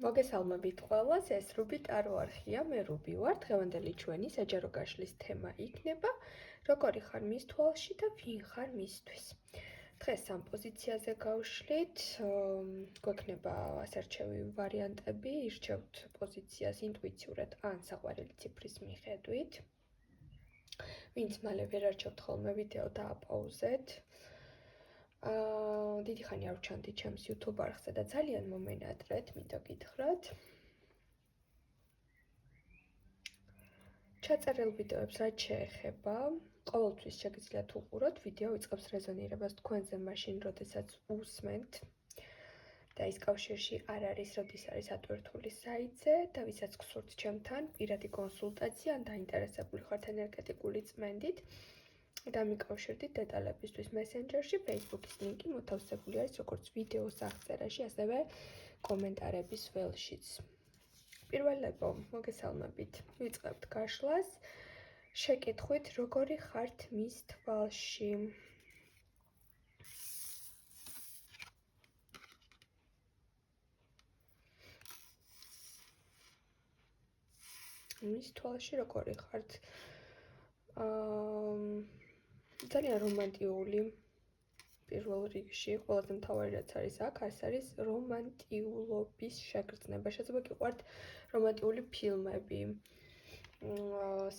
მოგესალმებით ყველას, ეს რუბი ტარო არხია, მე რუბი ვარ. დღევანდელი ჩვენი საჯარო გაშლის თემა იქნება როგორი ხარ მის თვალში და ვინ ხარ მისთვის. დღეს ამ პოზიციაზე გავშლით, გვექნება ასარჩევი ვარიანტები, ირჩევთ პოზიციას ინტუიციურად ან საყვარელი ციფრის მიხედვით. ვინც მალე ვერ არჩევთ ხოლმე ვიდეო დააპაუზეთ. დიდი ხანი არ ვჩანდი ჩემს YouTube არხზე და ძალიან მომენატრეთ, მინდა გითხრათ. ჩაწერილ ვიდეოებს რაც შეეხება, ყოველთვის შეგიძლიათ უყუროთ, ვიდეო იწყებს რეზონირებას თქვენზე მაშინ, როდესაც უსმენთ და ის კავშირში არ არის, როდის არის ატვირთული საიტზე და ვისაც გსურთ ჩემთან პირადი კონსულტაცია ან დაინტერესებული ხართ ენერგეტიკული წმენდით, დამიკავშირდით დეტალებისთვის მესენჯერში, Facebook-ის ლინკი მოთავსებული არის როგორც ვიდეოს აღწერაში, ასევე კომენტარების ველშიც. პირველებო, მოგესალმებით. ვიწყებთ გაშლას. შეკითხვით, როგორი ხართ მის თვალში? მის თვალში როგორი ხართ? ძალიან რომანტიული პირველ რიგში, ყველაზე მთავარი რაც არის აქ, არის რომანტიულობის შეგრძნება. შეიძლება გიყვართ რომანტიული ფილმები,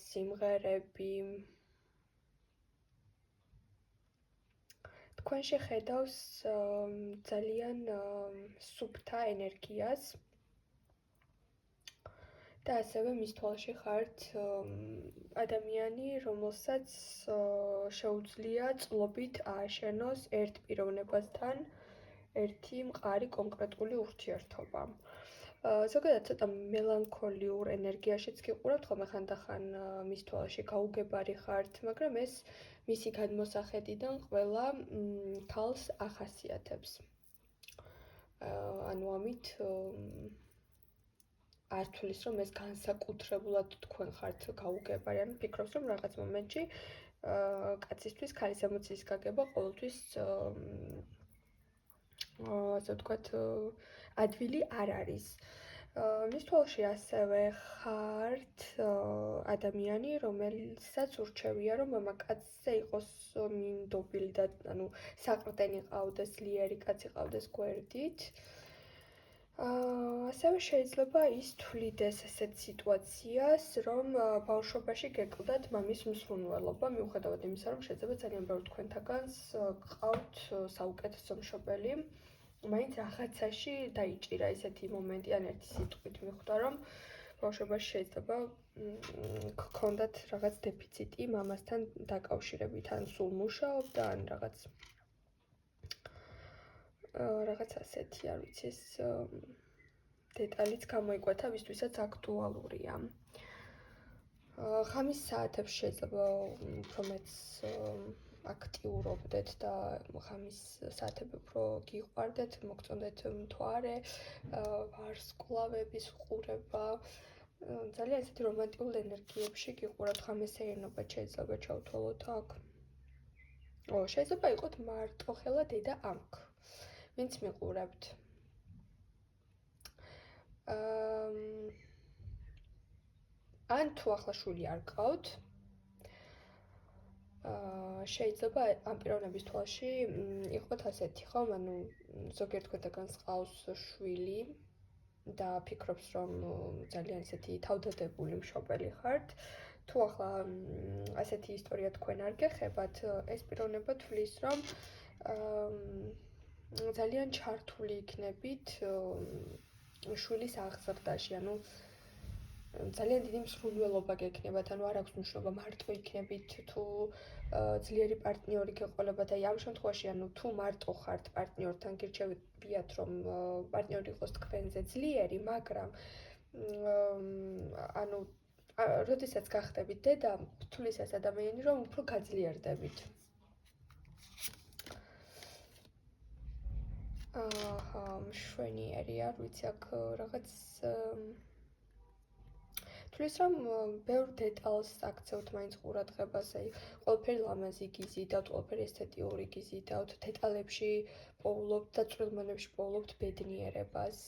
სიმღერები. თქვენ შეხედავს ძალიან სუფთა ენერგიას და ასევე მის თვალში ხართ ადამიანი, რომელსაც შეუძლია წყლობით ააშენოს ერთ პიროვნებასთან ერთი მყარი კონკრეტული ურთიერთობა. ზოგადად ცოტა მელანქოლიურ ენერგიაშიც გიყურავთ, ხოლმე ხანდახან მის თვალში გაუგებარი ხართ, მაგრამ ეს მისი გადმოსახედიდან ყველა ქალს ახასიათებს. ანუ ამით არ თulis რომ ეს განსაკუთრებულად თქვენ ხართ გაუგებარი, ანუ ფიქრობს რომ რაღაც მომენტში კაცისთვის ქალის ემოციის გაგება ყოველთვის ასე ვთქვათ ადვილი არ არის. მის თვალში ასევე ხართ ადამიანი, რომელსაც ურჩევია რომ მამაკაცზე იყოს მინდობილი და ანუ საყრდენი ყავდეს, ლიერი კაცი ყავდეს გვერდით. ასევე შეიძლება ის თვლიდეს ესეთ სიტუაციას, რომ ბავშვობაში გეკლდათ მამის მსხუნველობა, მიუხედავად იმისა, რომ შეიძლება ძალიან ბევრი თქვენთაგანს გყავთ საუკეთესო მშობელი, მაინც რაღაცაში დაიჭირა ესეთი მომენტი, ან ერთი სიტყვით მიხვდა, რომ ბავშვობაში შეიძლება გქონდათ რაღაც დეფიციტი მამასთან დაკავშირებით, ან სულ მუშაობდა, ან რაღაც ასეთი, არ ვიცი, ეს დეტალიც გამოიკვეთა, ვისთვისაც აქტუალურია. ხამის საათებს შეიძლება უფრო მეც აქტიურობდეთ და ხამის საათები უფრო გიყვარდეთ, მოგწონდეთ მთვარე, ვარსკვლავების ყურება. ძალიან ესეთი რომანტიულ ენერგიებში გიყურავთ, ხამესეირნობა შეიძლება ჩავთვალოთ აქ. შეიძლება იყოთ მარტოხელა დედა ამქ. ვინც მიყურებთ. ან თუ ახლა შვილი არ გყავთ, შეიძლება ამ პიროვნების თვალში იყოთ ასეთი, ხო? ანუ ზოგიერთ თქვენთაგანს ყავს შვილი და ფიქრობს, რომ ძალიან ესეთი თავდადებული მშობელი ხართ. თუ ახლა ასეთი ისტორია თქვენ არ გეხებათ, ეს პიროვნება თვლის, რომ ძალიან ჩართული იქნებით შვილის აღზრდაში, ანუ ძალიან დიდი მსხვილველობა გექნებათ, ანუ არ აქვს მნიშვნელობა მარტო იქნებით თუ ძლიერი პარტნიორი გეყოლებათ, აი ამ შემთხვევაში, ანუ თუ მარტო ხართ პარტნიორთან, გირჩევიათ რომ პარტნიორი იყოს თქვენზე ძლიერი, მაგრამ ანუ როდესაც გახდებით დედა, თulis ეს ადამიანი რომ უფრო გაძლიერდებით. მშვენიერი, არ ვიცი, აქ რაღაც თulis რომ ბევრ დეტალს აქცევთ მაინც ყურადღებას, აი ყველაფერი ლამაზი გიზიდავთ, ყველაფერი ესთეტიური გიზიდავთ, დეტალებში პოულობთ და წვრილმანებში პოულობთ ბედნიერებას.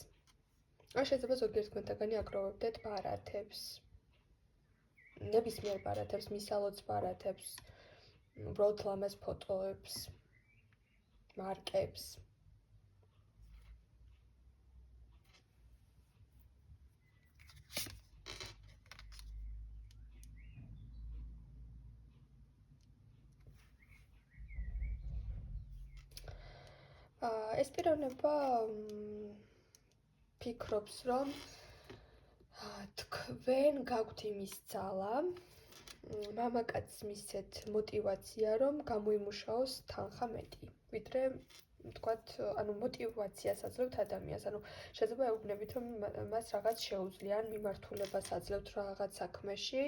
ან შეიძლება ზოგიერთ თქვენთაგანი აგროვებდეთ ბარათებს. ნებისმიერ ბარათებს, მისალოც ბარათებს, უბრალოდ ლამაზ ფოტოებს, მარკებს. ეს პიროვნება ფიქრობს, რომ თქვენ გაქვთ იმის ძალა, მამაკაცს მისცეთ მოტივაცია, რომ გამოიმუშაოს თანხა მეტი, ვიდრე თქვათ, მოტივაციას აძლევთ ადამიანს, შეიძლება ეუბნებით, რომ მას რაღაც შეუძლია, ან მიმართულებას აძლევთ რაღაც საქმეში,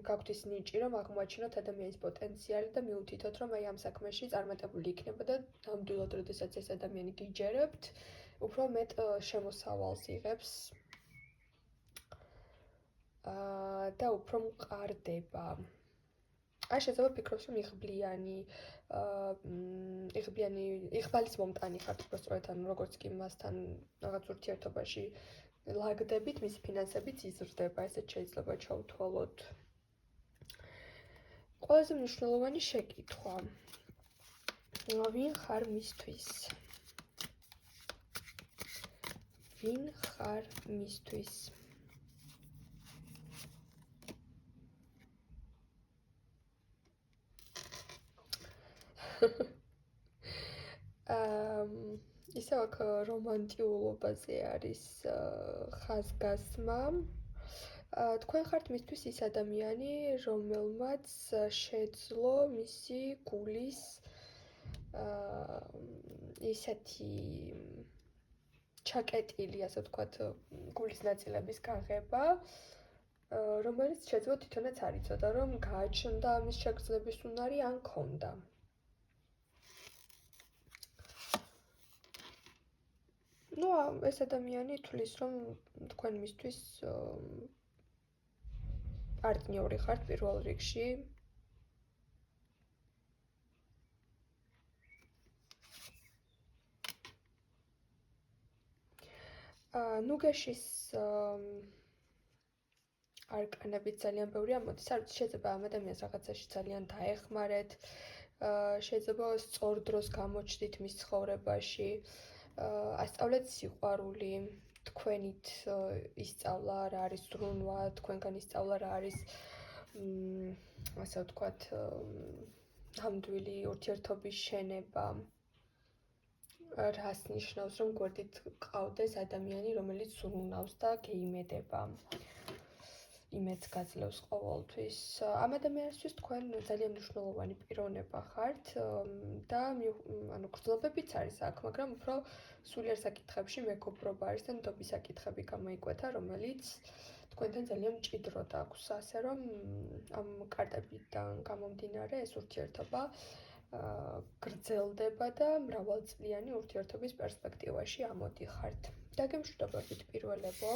გაქვთ ის ნიჭი, რომ აღმოაჩინოთ ადამიანის პოტენციალი და მიუთითოთ, რომ ამ საქმეში წარმატებული იქნება და ნამდვილად, როდესაც ეს ადამიანი გიჯერებთ, უფრო მეტ შემოსავალს იღებს და უფრო მყარდება. აი შეიძლება ფიქრობს, რომ იღბალის მომტანი ხართ, უბრალოდ როგორც კი მასთან რაღაც ურთიერთობაში ლაგდებით, მისი ფინანსებიც იზრდება, ესეც შეიძლება ჩავთვალოთ. ყველაზე მნიშვნელოვანი შეკითხვა. ვინ ხარ მისთვის? ვინ ხარ მისთვის? ისევ აქ რომანტიულობაზე არის ხაზგასმა. თქვენ ხართ მისთვის ის ადამიანი, რომელმაც შეძლო მისი გულის ისეთი ჩაკეტილი, ასე ვთქვათ, გულის ნაწილების გაღება, რომელიც შეძლო თვითონაც არ იცოდა, რომ გააჩნდა ამის შეგრძნების უნარი ან ქონდა. ეს ადამიანი თulis, რომ თქვენ მისთვის პარტნიორი ხართ პირველ რიგში. ნუგეშის არკანებით ძალიან ბევრი ამოდის, არ ვიცი, შეიძლება ამ ადამიანს რაღაცაში ძალიან დაეხმარეთ, შეიძლება სწორ დროს გამოჩდით მის ცხოვრებაში, ასწავლეთ სიყვარული, თქვენით ისწავლა რა არის ზრუნვა, თქვენგან ისწავლა რა არის, ასე ვთქვათ, ნამდვილი ურთიერთობის შენება. რას ნიშნავს, რომ გვერდით გყავდეს ადამიანი, რომელიც ზრუნავს და გეიმედება. იმედს გაძლევს ყოველთვის. ამ ადამიანისთვის თქვენ ძალიან მნიშვნელოვანი პიროვნება ხართ და გრძნობებიც არის აქ, მაგრამ უფრო სულიერ საკითხებში მეგობრობა არის და ნდობის საკითხები გამოიკვეთა, რომელიც თქვენთან ძალიან მჭიდროდ აქვს, ასე რომ ამ კარტებიდან გამომდინარე ეს ურთიერთობა გრძელდება და მრავალწლიანი ურთიერთობის პერსპექტივაში ამოდიხართ. დაგემშვიდობებით პირველებო.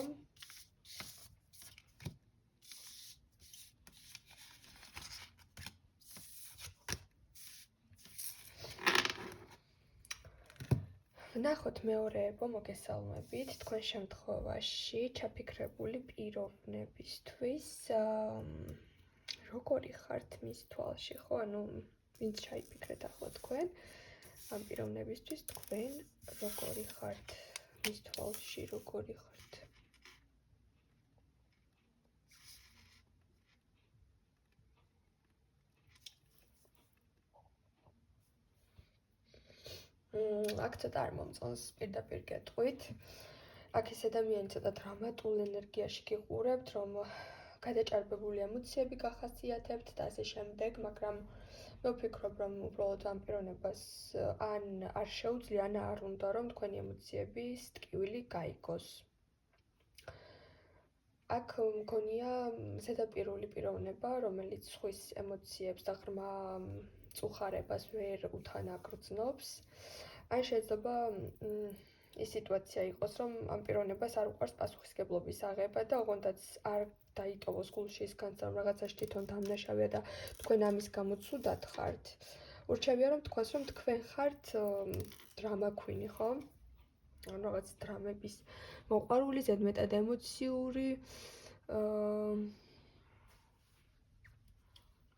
ვნახოთ მეორეებო, მოგესალმებით, თქვენ შემთხვევაში ჩაფიქრებული პიროვნებისთვის როგორი ხართ მის თვალში, ხო? ვინც ჩაიფიქრეთ ახლა თქვენ ამ პიროვნებისთვის, თქვენ როგორი ხართ მის თვალში, როგორი ხართ? აქ ცოტა არ მომწონს პირდაპირ გეტყვით. აქ ეს ადამიანი ცოტა დრამატულ ენერგიაში გიყურებთ, რომ გადაჭარბებული ემოციები გახასიათებთ და ასე შემდეგ, მაგრამ მე ვფიქრობ, რომ უბრალოდ ამ პიროვნებას ან არ შეუძლია, ან არ უნდა, რომ თქვენი ემოციების ტკივილი გაიგოს. აქ მგონია ზედაპირული პიროვნება, რომელიც სხვის ემოციებს და ღრმა წუხარებას ვერ უთანაგრძნობს. ან შეიძლება ის სიტუაცია იყოს, რომ ამ პიროვნებას არ უყვარს პასუხისგებლობის აღება და ოღონდაც არ დაიტოვოს გულში ის განცდა, რომ რაღაცაში თვითონ დამნაშავეა და თქვენ ამის გამო ცუდად ხართ. ურჩევია რომ თქვას, რომ თქვენ ხართ დრამა ქვინი, ხო? რაღაც დრამების მოყვარული, ზედმეტად ემოციური.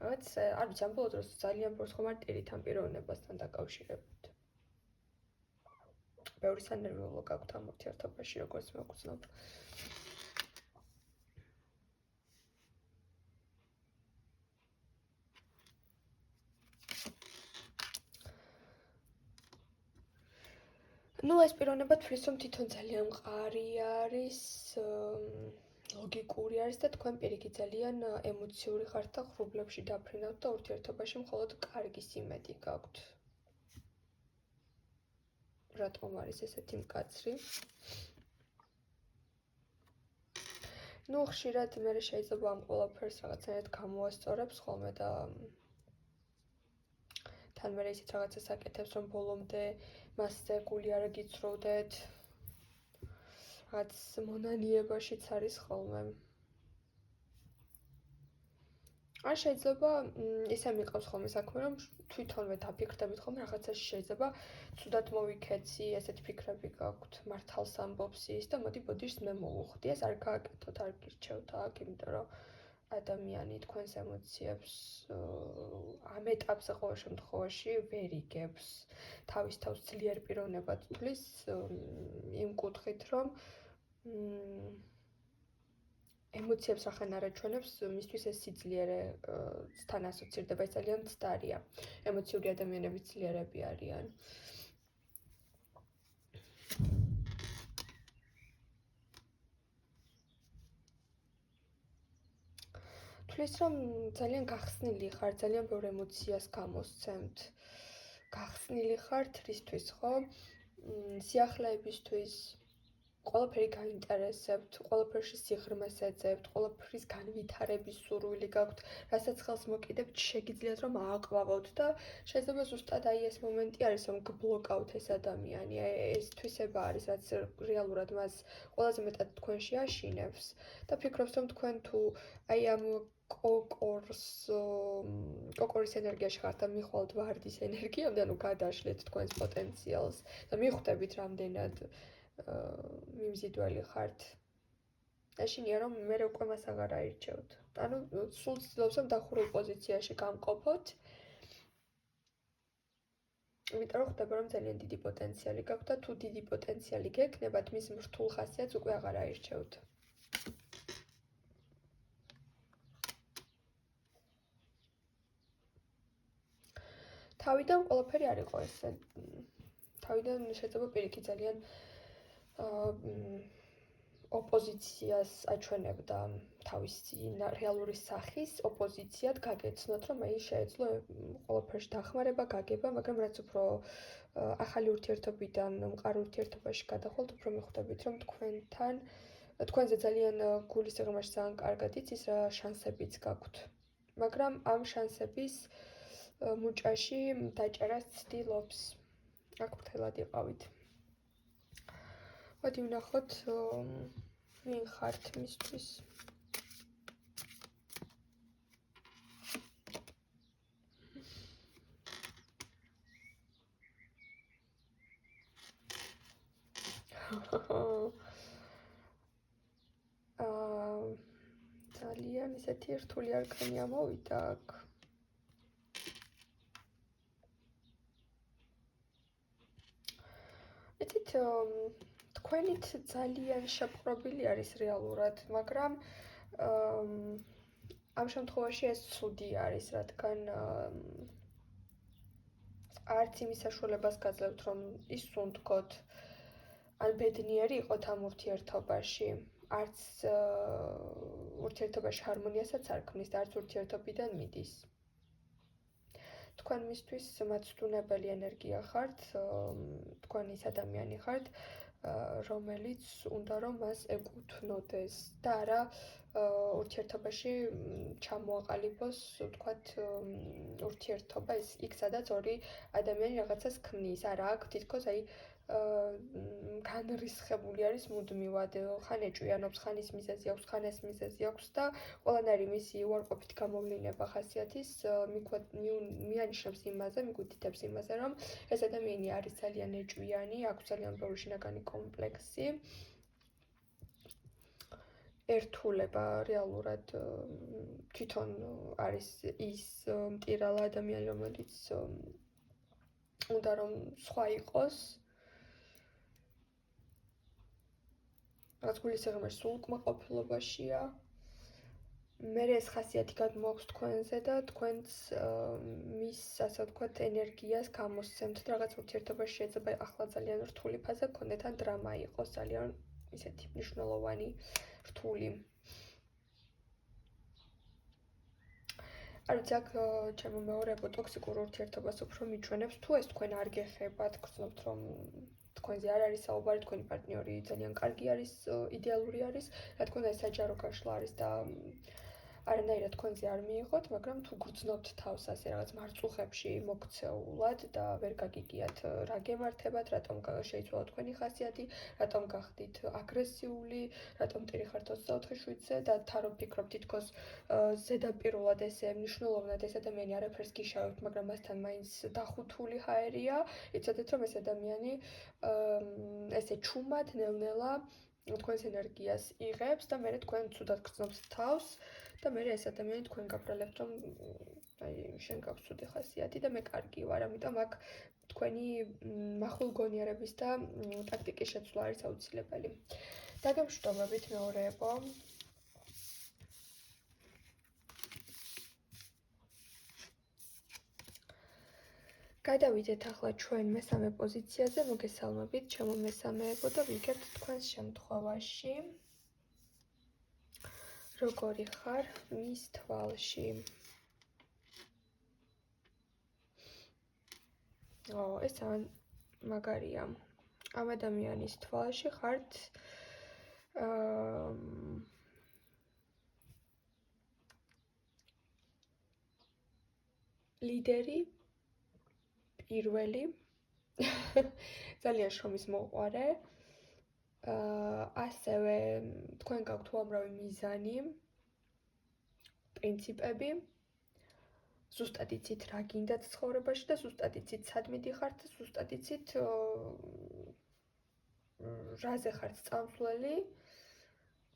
რაც არ ვიცი, ამ ბოლო დროს ძალიან ბევრს ხომ არ ტირით ამ პიროვნებასთან დაკავშირებით. ბევრი სანერვიულო გაქვთ ამ ურთიერთობაში, როგორც მეგრძნობ. ну, ეს პიროვნება თვლის, რომ თვითონ ძალიან მყარი არის, ლოგიკური არის და თქვენ პირიქით ძალიან ემოციური ხართ და ღრუბლებში დაფრინავთ და ურთიერთობაში მხოლოდ კარგი სიმედი გაქვთ. რატომ არის ესეთი მკაცრი? ну, ხშირად მე შეიძლება ამ ყველაფერს რაღაცნაირად გამოასწორებს ხოლმე და თან მე ისიც რაღაცას აკეთებს, რომ ბოლომდე მასზე გული არ გიცროვდეთ. რაც მონანიებაშიც არის ხოლმე. არ შეიძლება ისე მიყავს ხოლმე საქმე, რომ თვითონვე დაფიქრდებით ხოლმე რაღაცაში შეიძლება ცუდად მოვიქეცი, ესეთი ფიქრები გაქვთ, მართალს ამბობს ის და მოდი ბოდიშს მე მოვუხდი, ეს არ გააკეთოთ, არ გირჩევთ აქ, იმიტომ რომ ადამიანი თქვენს ემოციებს ამ ეტაპზე ყოველ შემთხვევაში ვერ იგებს. თავის თავს ძლიერ პიროვნებად თვლის იმ კუთხით, რომ ემოციებს რახან არ აჩვენებს, მისთვის ეს სიძლიერე თან ასოცირდება, ეს ძალიან მცდარია. ემოციური ადამიანები ძლიერები არიან. თვლის, რომ ძალიან გახსნილი ხარ, ძალიან ბევრ ემოციას გამოსცემთ. გახსნილი ხართ რისთვის, ხო? სიახლეებისთვის, ყველაფერი გაინტერესებთ, ყველაფერში სიღრმეს ეძებთ, ყველაფრის განვითარების სურვილი გაქვთ, რასაც ხელს მოკიდებთ, შეგიძლიათ რომ ააყვავოთ და შეიძლება ზუსტად აი ეს მომენტი არის, რომ გბლოკავთ ეს ადამიანი, ეს თვისება არის, რაც რეალურად მას ყველაზე მეტად თქვენში აშინებს და ფიქრობს, რომ თქვენ თუ აი ამ კოკორის ენერგიაში ხართ და მიხვალთ ვარდის ენერგიამდე, ანუ გადაშლეთ თქვენს პოტენციალს და მიხვდებით რამდენად მიმზიდველი ხართ. ეშინია რომ მე უკვე მას აღარ აირჩევთ. ანუ სულ ცდილობს რომ დახურულ პოზიციაში გამყოფოთ. იმიტომ რომ ხდება რომ ძალიან დიდი პოტენციალი გაქვთ და თუ დიდი პოტენციალი გექნებათ, მის მრთულ ხასიათს უკვე აღარ აირჩევთ. თავიდან ყველაფერი არ იყო ესე. თავიდან შეიძლება პირიქით ძალიან ოპოზიციას აჩვენებდა თავისი რეალური სახის ოპოზიციად გაგეცნოთ, რომ აი შეეძლო ყველაფერში დახმარება, გაგება, მაგრამ რაც უფრო ახალი ურთიერთობიდან მყარ ურთიერთობაში გადახვალთ, უფრო მიხვდებით, რომ თქვენზე ძალიან გულის სიღრმეში ძალიან კარგად იცის რა შანსებიც გაქვთ. მაგრამ ამ შანსების მუჭაში დაჭერას ცდილობს. აქ ფრთილად იყავით. მოდი ვნახოთ, ვინ ხართ მისთვის. ძალიან ისეთი რთული არკანი ამოვიდა აქ. იცით, თქვენით ძალიან შეპყრობილი არის რეალურად, მაგრამ ამ შემთხვევაში ეს ცუდი არის, რადგან არც იმის საშუალებას გაძლევთ, რომ ისუნთქოთ, ან ბედნიერი იყოთ ამ ურთიერთობაში, არც ურთიერთობაში ჰარმონიასაც არ ქმნის და არც ურთიერთობიდან მიდის. თქვენ მისთვის მაცდუნებელი ენერგია ხართ, თქვენ ის ადამიანი ხართ, რომელიც უნდა რომ მას ეკუთვნოდეს და არა ურთიერთობაში ჩამოაყალიბოს, ვთქვათ, ურთიერთობა იქ სადაც ორი ადამიანი რაღაცას ქმნის, არა აქ თითქოს აი განრისხებული არის მუდმივად, ხან ეჭვიანობს, ხან ის მიზეზი აქვს, ხან ეს მიზეზი აქვს და ყველანაირი მისი უარყოფით გამოვლინება ხასიათის მიანიშნებს იმაზე, მიგვითითებს იმაზე, რომ ეს ადამიანი არის ძალიან ეჭვიანი, აქვს ძალიან ბევრი შინაგანი კომპლექსი. ერთულება რეალურად თვითონ არის ის მტირალ ადამიანი, რომელიც უნდა რომ სხვა იყოს. რაც გულის სიღრმეში სულ უკმაყოფილებაშია. მე ეს ხასიათი გადმოაქვს თქვენზე და თქვენც მის, ასე ვთქვათ, ენერგიას გამოსცემთ და რაღაც ურთიერთობაში შეიძლება ახლა ძალიან რთული ფაზა გქონდეთ ან დრამა იყოს ძალიან ისეთი მნიშვნელოვანი რთული. არ ვიცი, აქ ჩემო მეორებო ტოქსიკურ ურთიერთობას უფრო მიჩვენებს, თუ ეს თქვენ არ გეხებათ, გრძნობთ რომ თქვენზე არ არის საუბარი, თქვენი პარტნიორი ძალიან კარგი არის, იდეალური არის, რა თქმა უნდა, საჯარო გაშლა არის და არანაირად თქვენზე არ მიიღოთ, მაგრამ თუ გრძნობთ თავს ასე რაღაც მარწუხებში მოქცეულად და ვერ გაგიგიათ რა გემართებათ, რატომ შეიცვალა თქვენი ხასიათი, რატომ გახდით აგრესიული, რატომ მტირი ხართ 24/7-ზე და თან ვფიქრობ თითქოს ზედაპირულად ესე მნიშვნელოვნად ეს ადამიანი არაფერს გიშავებთ, მაგრამ მასთან მაინც დახუთული ჰაერია, იცოდეთ რომ ეს ადამიანი ესე ჩუმად ნელ-ნელა თქვენს ენერგიას იღებს და მერე თქვენ ცუდად გრძნობთ თავს და მერე ეს ადამიანი თქვენ გაბრალებთ რომ აი შენ გაქვს ცუდი ხასიათი და მე კარგი ვარ, ამიტომ აქ თქვენი მახვილგონიარების და ტაქტიკის შეცვლა არის აუცილებელი. დაგემშვიდობებით მეორეებო. გადავიდეთ ახლა ჩვენ მესამე პოზიციაზე, მოგესალმებით, ჩემო მესამეებო და ვიგებთ თქვენს შემთხვევაში. როგორი ხარ მის თვალში? ეს ძალიან მაგარია. ამ ადამიანის თვალში ხართ ლიდერი, პირველი, ძალიან შრომის მოყვარე, ასევე თქვენ გაქვთ უამრავი მიზანი, პრინციპები, ზუსტად იცით რა გინდათ ცხოვრებაში და ზუსტად იცით სად მიდიხართ და ზუსტად იცით რაზე ხართ წამსვლელი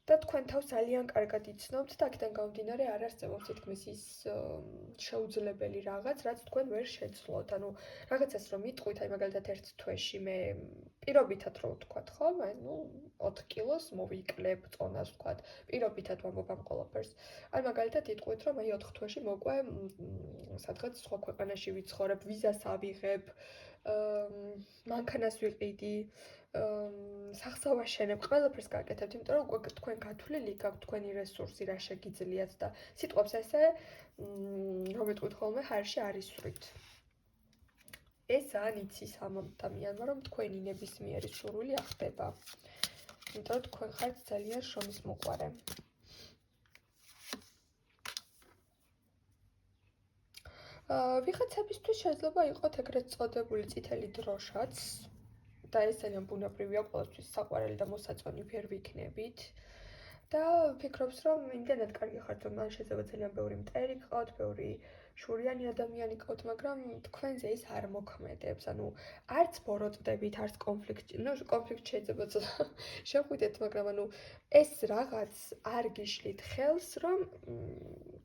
და თქვენ თავს ძალიან კარგად იცნობთ და აქედან გამომდინარე არ არსებობს თითქმის ის შეუძლებელი რაღაც, რაც თქვენ ვერ შეცვლოთ. ანუ რაღაცას რომ იტყვით, აი მაგალითად ერთ თვეში მე პირობითად რო ვთქვათ, ხო? ანუ 4 კილოს მოვიკლებ წონას ვთქვათ. პირობითად ვამბობ ამ ყველაფერს. აი მაგალითად იტყვით, რომ აი 4 თვეში მოყვე სადღაც სხვა ქვეყანაში ვიცხოვრებ, ვიზას ავიღებ, მანქანას ვიყიდი, სახსა ვაშენებ, ყველაფერს გაკეთებთ, იმიტომ რომ უკვე თქვენ გათვლილი გაქვთ თქვენი რესურსი, რა შეგიძლიათ და სიტყვებს ესე რომ იტყვით ხოლმე ჰაერში არ ისვრით. ეს ძალიან იცის ამ ადამიანმა, რომ თქვენი ნებისმიერი სურვილი ახდება. იმიტომ რომ თქვენ ხართ ძალიან შრომის მოყვარე. ვიღაცებისთვის შეიძლება იყოს ეგრეთ წოდებული წითელი დროშაც და ეს ძალიან ბუნებრივია, ყოველთვის საყვარელი და მოსაწონი ვერ ვიქნებით. და ვფიქრობს, რომ იმდენად კარგი ხართ, რომ მან შეიძლება ძალიან ბევრი მტერი გყავთ, ბევრი შურიანი ადამიანი გყავთ, მაგრამ თქვენზე ის არ მოქმედებს. ანუ არც ბოროტდებით, არც კონფლიქტი, კონფლიქტი შეიძლება შეხვიდეთ, მაგრამ ანუ ეს რაღაც არ გიშლით ხელს, რომ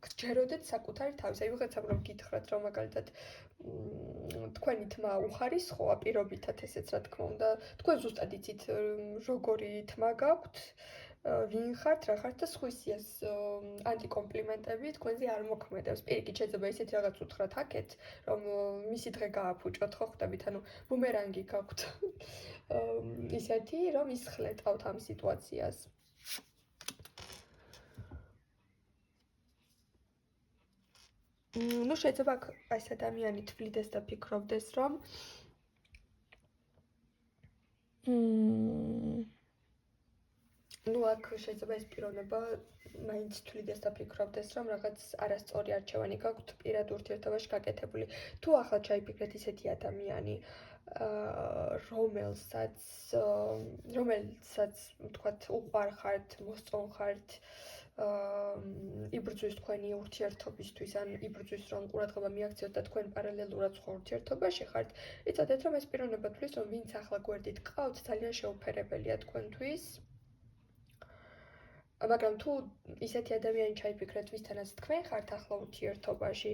გჯეროდეთ საკუთარი თავის. აი ვიღაცამ რომ გითხრათ, რომ მაგალითად თქვენი თმა უხარისხოა პირობითად ესეც რა თქმა უნდა, თქვენ ზუსტად იცით როგორი თმა გაქვთ, ვინ ხართ, რა ხართ და სხვისიას ანტიკომპლიმენტები თქვენზე არ მოქმედებს. პირიქით შეიძლება ისეთი რაღაც უთხრათ აქეთ, რომ მისი დღე გააფუჭოთ, ხო ხვდებით, ანუ ბუმერანგი გაქვთ. ისეთი, რომ ისხლეტავთ ამ სიტუაციას. ну შეიძლება ეს ადამიანი თვლიდეს და ფიქრობდეს, რომ ну აქ შეიძლება ეს პიროვნება მაინც თვლიდეს და ფიქრობდეს, რომ რაღაც არასწორი არჩევანი გაქვთ პირად ურთიერთობაში გაკეთებული. თუ ახლა ჩაიფიქრეთ ისეთი ადამიანი, რომელსაც ვთქვათ, უყვარხართ, მოსწონხართ, იბრძვის თქვენი ურთიერთობისთვის, ან იბრძვის რომ ყურადღება მიაქციოთ და თქვენ პარალელურად სხვა ურთიერთობაში ხართ, იცოდეთ რომ ეს პიროვნება თვლის რომ ვინც ახლა გვერდით გყავთ, ძალიან შეუფერებელია თქვენთვის. მაგრამ თუ ისეთი ადამიანი ჩაიფიქრეთ, ვისთანაც თქვენ ხართ ახლა ურთიერთობაში,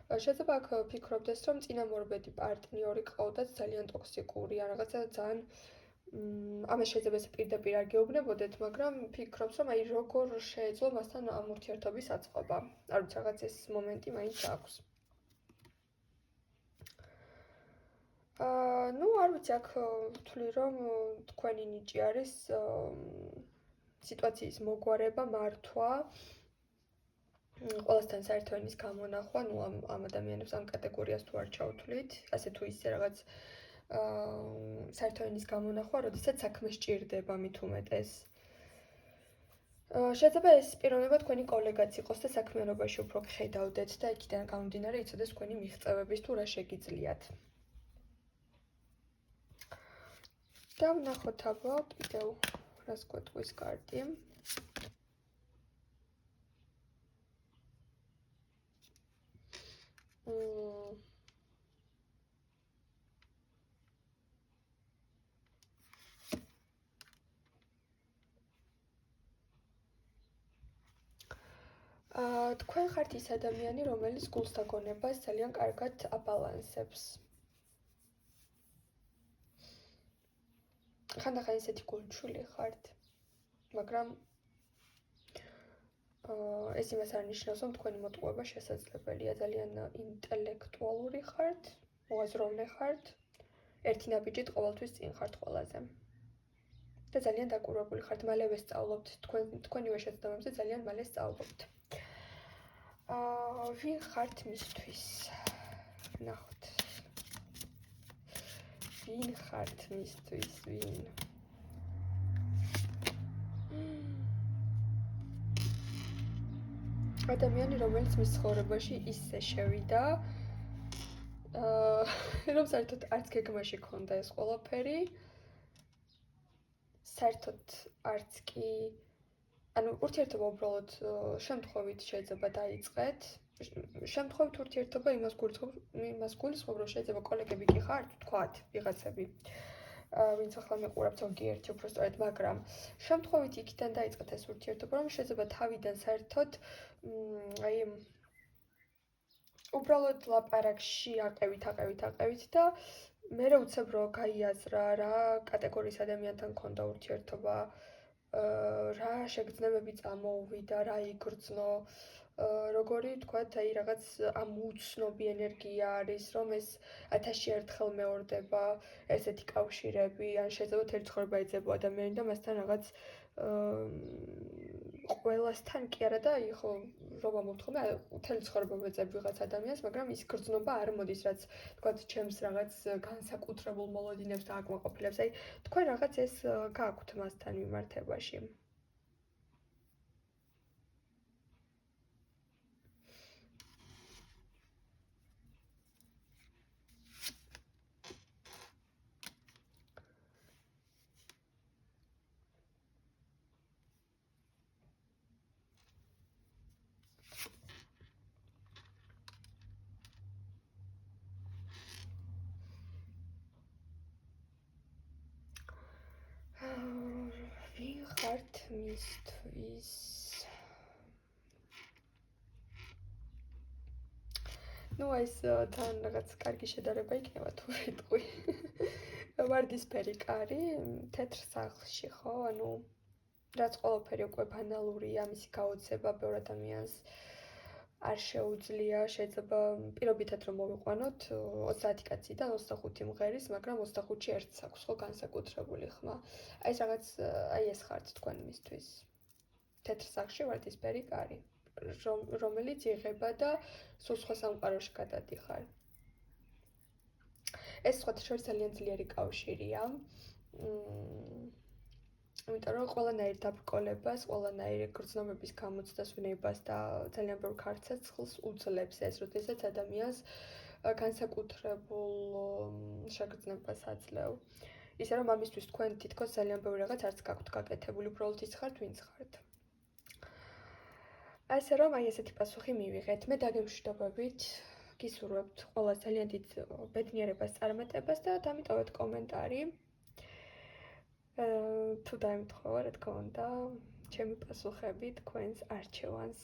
შეიძლება აქ ფიქრობდეს, რომ წინამორბედი პარტნიორი ყავდათ ძალიან ტოქსიკური, ან რაღაცა ძალიან ამას შეიძლება პირდაპირ არ გეუბნებოდეთ, მაგრამ ფიქრობს, რომ აი როგორ შეეძლო მასთან ამ ურთიერთობის აწყობა. არ ვიცი, რაღაც ეს მომენტი მაინც აქვს. ну, არ ვიცი, აქ ვთვლი, რომ თქვენი ნიჭი არის სიტუაციის მოგვარება, მართვა, ყველასთან საერთო ენის გამონახვა, ну, ამ ადამიანებს ამ კატეგორიას თუ არ ჩავთვლით, ასე თუ ისე რაღაც საერთო ენის გამონახვა, როდესაც საქმე სჭირდება მით უმეტეს. შეიძლება ეს პიროვნება თქვენი კოლეგაც იყოს და საქმიანობაში უფრო გხედავდეთ და იქიდან გამომდინარე იცოდეს თქვენი მიღწევების თუ რა შეგიძლიათ. და ვნახოთ აბა კიდევ რას გვეტყვის კარტი. თქვენ ხართ ის ადამიანი, რომელიც გულს და გონებას ძალიან კარგად აბალანსებს. ხანდახან ისეთი გულჩვილი ხართ, მაგრამ ეს იმას არ ნიშნავს, რომ თქვენი მოტყუება შესაძლებელია. ძალიან ინტელექტუალური ხართ, მოაზროვნე ხართ, ერთი ნაბიჯით ყოველთვის წინ ხართ ყველაზე. და ძალიან დაკვირვებული ხართ, მალევე სწავლობთ, თქვენივე შეცდომებზე ძალიან მალე სწავლობთ. ვინ ხართ მისთვის? ნახოთ. ვინ ხართ მისთვის, ვინ? ადამიანი, რომელიც მის ცხოვრებაში ისე შევიდა, რომ საერთოდ არც გეგმაში ქონდა ეს ყველაფერი, საერთოდ არც კი, ანუ ურთიერთობა უბრალოდ შემთხვევით შეიძლება დაიწყეთ. შემთხვევით ურთიერთობა იმას გულისხმობ, რომ შეიძლება კოლეგები კი ხართ, თქვათ, ვიღაცები, ვინც ახლა მეყურებთ ზოგიერთი უფრო სწორედ, მაგრამ შემთხვევით იქიდან დაიწყეთ ეს ურთიერთობა, რომ შეიძლება თავიდან საერთოდ აი უბრალოდ ლაპარაკში აყევით და მერე უცებ რომ გაიაზრა რა კატეგორიის ადამიანთან ქონდა ურთიერთობა, რა შეგრძნებები წამოუვიდა, რა იგრძნო, როგორი თქვათ, აი რაღაც ამ უცნობი ენერგია არის, რომ ეს 1000-ში ერთხელ მეორდება ესეთი კავშირები, ან შეიძლება თელი ცხოვრება ეძებო ადამიანი და მასთან რაღაც ყველასთან კი არა და ხო რომ ამბობთ ხოლმე, თელი ცხოვრება ვეძებ ვიღაც ადამიანს, მაგრამ ის გრძნობა არ მოდის, რაც თქვათ ჩემს რაღაც განსაკუთრებულ მოლოდინებს და აკმაყოფილებს. აი თქვენ რაღაც ეს გააქვთ მასთან მიმართებაში. ვინ ხართ მისთვის? ну ეს თან რაღაც კარგი შედარება იქნება თუ ვიტყვი. ვარდისფერი კარი, თეთრ სახლში, ხო? ანუ რაც ყველაფერი უკვე ბანალურია, მისი გაოცება ბევრ ადამიანს არ შეუძლია, შეიძლება პირობითად რომ მოვიყვანოთ 30 კაცი და 25 მღერის, მაგრამ 25-ში ერთს აქვს ხო განსაკუთრებული ხმა. აი ეს რაღაც, აი ეს ხართ თქვენ მისთვის. თეთრ სახლში ვარდისფერი კარი, რომელიც იღება და სულ სხვა სამყაროში გადადიხარ. ეს სხვათა შორის ძალიან ძლიერი კავშირია. იმიტომ რომ ყველანაირ დაბრკოლებას, ყველანაირ გრძნობების გამოცდას, ვნებას და ძალიან ბევრ ქარცეცხლს უძლებს ეს, როდესაც ადამიანს განსაკუთრებულ შეგრძნებას აძლევ. ისე რომ ამისთვის თქვენ თითქოს ძალიან ბევრი რაღაც არც გაქვთ გაკეთებული, უბრალოდ ის ხართ, ვინც ხართ. ასე რომ აი ესეთი პასუხი მივიღეთ. მე დაგემშვიდობებით, გისურვებთ ყველას ძალიან დიდ ბედნიერებას წარმატებას და დამიტოვეთ კომენტარი. თუ დაემთხოვა, რა თქმა უნდა, ჩემი პასუხები თქვენს არჩევანს.